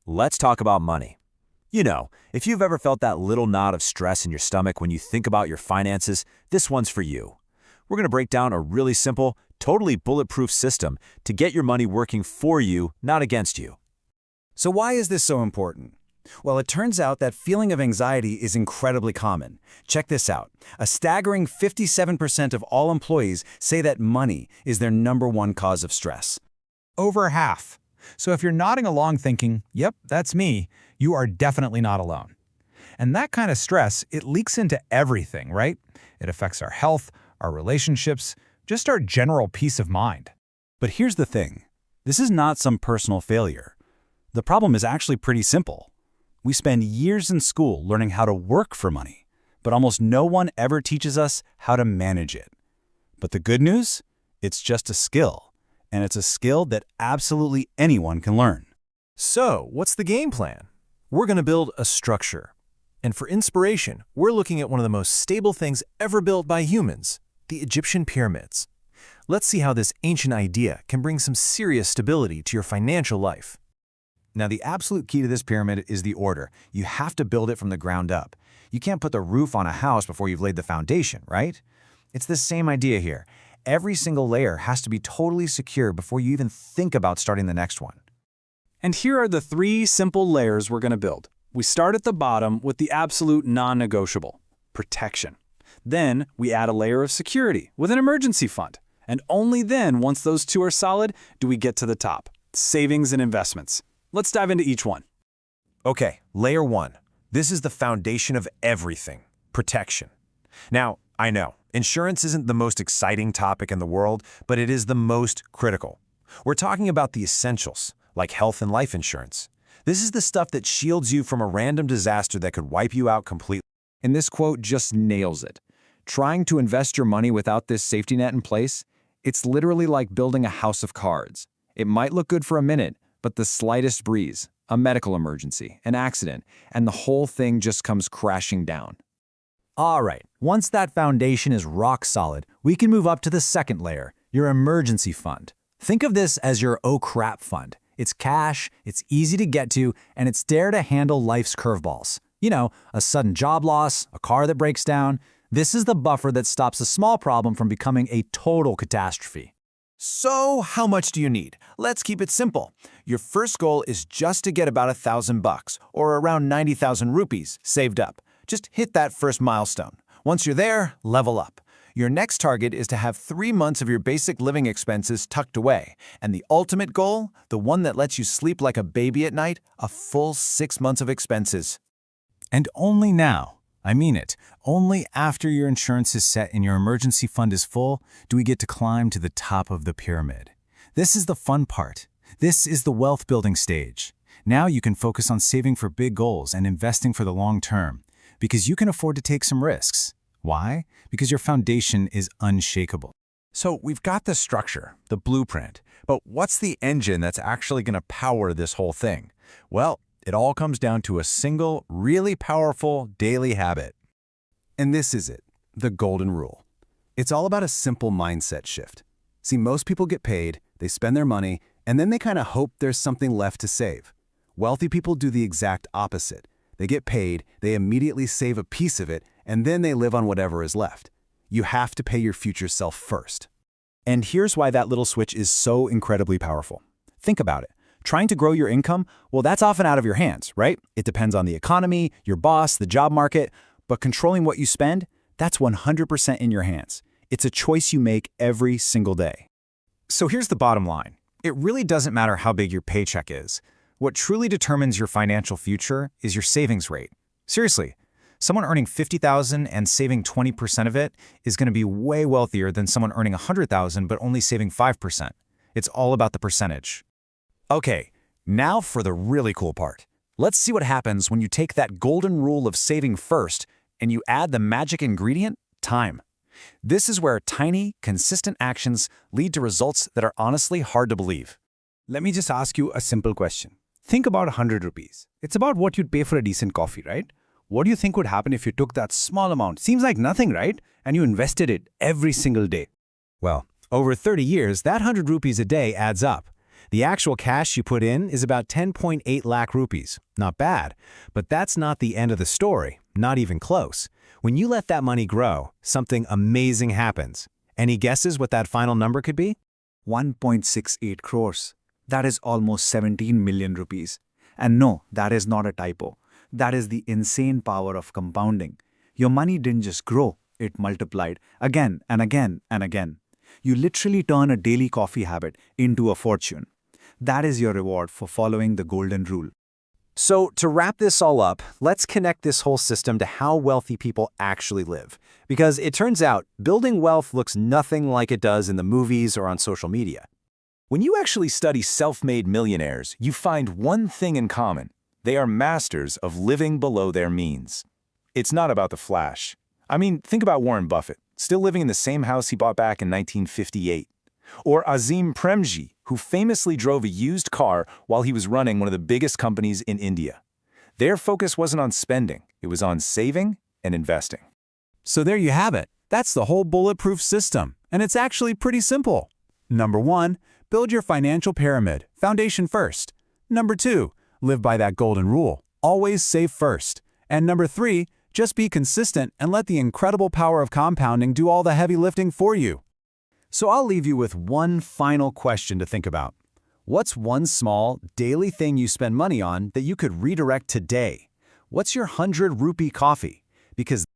let's talk about money. You know, if you've ever felt that little knot of stress in your stomach when you think about your finances, this one's for you. We're going to break down a really simple, totally bulletproof system to get your money working for you, not against you. So why is this so important? Well, it turns out that feeling of anxiety is incredibly common. Check this out. A staggering 57% of all employees say that money is their #1 cause of stress. Over half. So if you're nodding along thinking, yep, that's me, you are definitely not alone. And that kind of stress, it leaks into everything, right? It affects our health, our relationships, just our general peace of mind. But here's the thing. This is not some personal failure. The problem is actually pretty simple. We spend years in school learning how to work for money, but almost no one ever teaches us how to manage it. But the good news? It's just a skill, and it's a skill that absolutely anyone can learn. So, what's the game plan? We're going to build a structure. And for inspiration, we're looking at one of the most stable things ever built by humans, the Egyptian pyramids. Let's see how this ancient idea can bring some serious stability to your financial life. Now, the absolute key to this pyramid is the order. You have to build it from the ground up. You can't put the roof on a house before you've laid the foundation, right? It's the same idea here. Every single layer has to be totally secure before you even think about starting the next one. And here are the 3 simple layers we're going to build. We start at the bottom with the absolute non-negotiable, protection. Then we add a layer of security with an emergency fund. And only then, once those 2 are solid, do we get to the top, savings and investments. Let's dive into each one. Okay, layer 1. This is the foundation of everything, protection. Now, I know, insurance isn't the most exciting topic in the world, but it is the most critical. We're talking about the essentials, like health and life insurance. This is the stuff that shields you from a random disaster that could wipe you out completely. And this quote just nails it. Trying to invest your money without this safety net in place, it's literally like building a house of cards. It might look good for a minute, but the slightest breeze, a medical emergency, an accident, and the whole thing just comes crashing down. All right, once that foundation is rock solid, we can move up to the second layer, your emergency fund. Think of this as your oh crap fund. It's cash, it's easy to get to, and it's there to handle life's curveballs. You know, a sudden job loss, a car that breaks down. This is the buffer that stops a small problem from becoming a total catastrophe. So, how much do you need? Let's keep it simple. Your first goal is just to get about $1,000 or around 90,000 rupees saved up. Just hit that first milestone. Once you're there, level up. Your next target is to have 3 months of your basic living expenses tucked away. And the ultimate goal, the one that lets you sleep like a baby at night, a full 6 months of expenses. And only now, I mean it, only after your insurance is set and your emergency fund is full, do we get to climb to the top of the pyramid. This is the fun part. This is the wealth building stage. Now you can focus on saving for big goals and investing for the long term, because you can afford to take some risks. Why? Because your foundation is unshakable. So we've got the structure, the blueprint, but what's the engine that's actually going to power this whole thing? Well, it all comes down to a single, really powerful daily habit. And this is it, the golden rule. It's all about a simple mindset shift. See, most people get paid, they spend their money, and then they kind of hope there's something left to save. Wealthy people do the exact opposite. They get paid, they immediately save a piece of it, and then they live on whatever is left. You have to pay your future self first. And here's why that little switch is so incredibly powerful. Think about it. Trying to grow your income, well, that's often out of your hands, right? It depends on the economy, your boss, the job market, but controlling what you spend, that's 100% in your hands. It's a choice you make every single day. So here's the bottom line. It really doesn't matter how big your paycheck is. What truly determines your financial future is your savings rate. Seriously, someone earning $50,000 and saving 20% of it is going to be way wealthier than someone earning $100,000 but only saving 5%. It's all about the percentage. Okay, now for the really cool part. Let's see what happens when you take that golden rule of saving first and you add the magic ingredient, time. This is where tiny, consistent actions lead to results that are honestly hard to believe. Let me just ask you a simple question. Think about 100 rupees. It's about what you'd pay for a decent coffee, right? What do you think would happen if you took that small amount? Seems like nothing, right? And you invested it every single day. Well, over 30 years, that 100 rupees a day adds up. The actual cash you put in is about 10.8 lakh rupees. Not bad, but that's not the end of the story, not even close. When you let that money grow, something amazing happens. Any guesses what that final number could be? 1.68 crores. That is almost 17 million rupees. And no, that is not a typo. That is the insane power of compounding. Your money didn't just grow, it multiplied again and again and again. You literally turn a daily coffee habit into a fortune. That is your reward for following the golden rule. So to wrap this all up, let's connect this whole system to how wealthy people actually live. Because it turns out, building wealth looks nothing like it does in the movies or on social media. When you actually study self-made millionaires, you find one thing in common. They are masters of living below their means. It's not about the flash. I mean, think about Warren Buffett, still living in the same house he bought back in 1958. Or Azim Premji, who famously drove a used car while he was running one of the biggest companies in India. Their focus wasn't on spending, it was on saving and investing. So there you have it. That's the whole bulletproof system, and it's actually pretty simple. Number 1, build your financial pyramid, foundation first. Number 2, live by that golden rule, always save first. And number 3, just be consistent and let the incredible power of compounding do all the heavy lifting for you. So I'll leave you with one final question to think about. What's one small, daily thing you spend money on that you could redirect today? What's your 100 rupee coffee? Because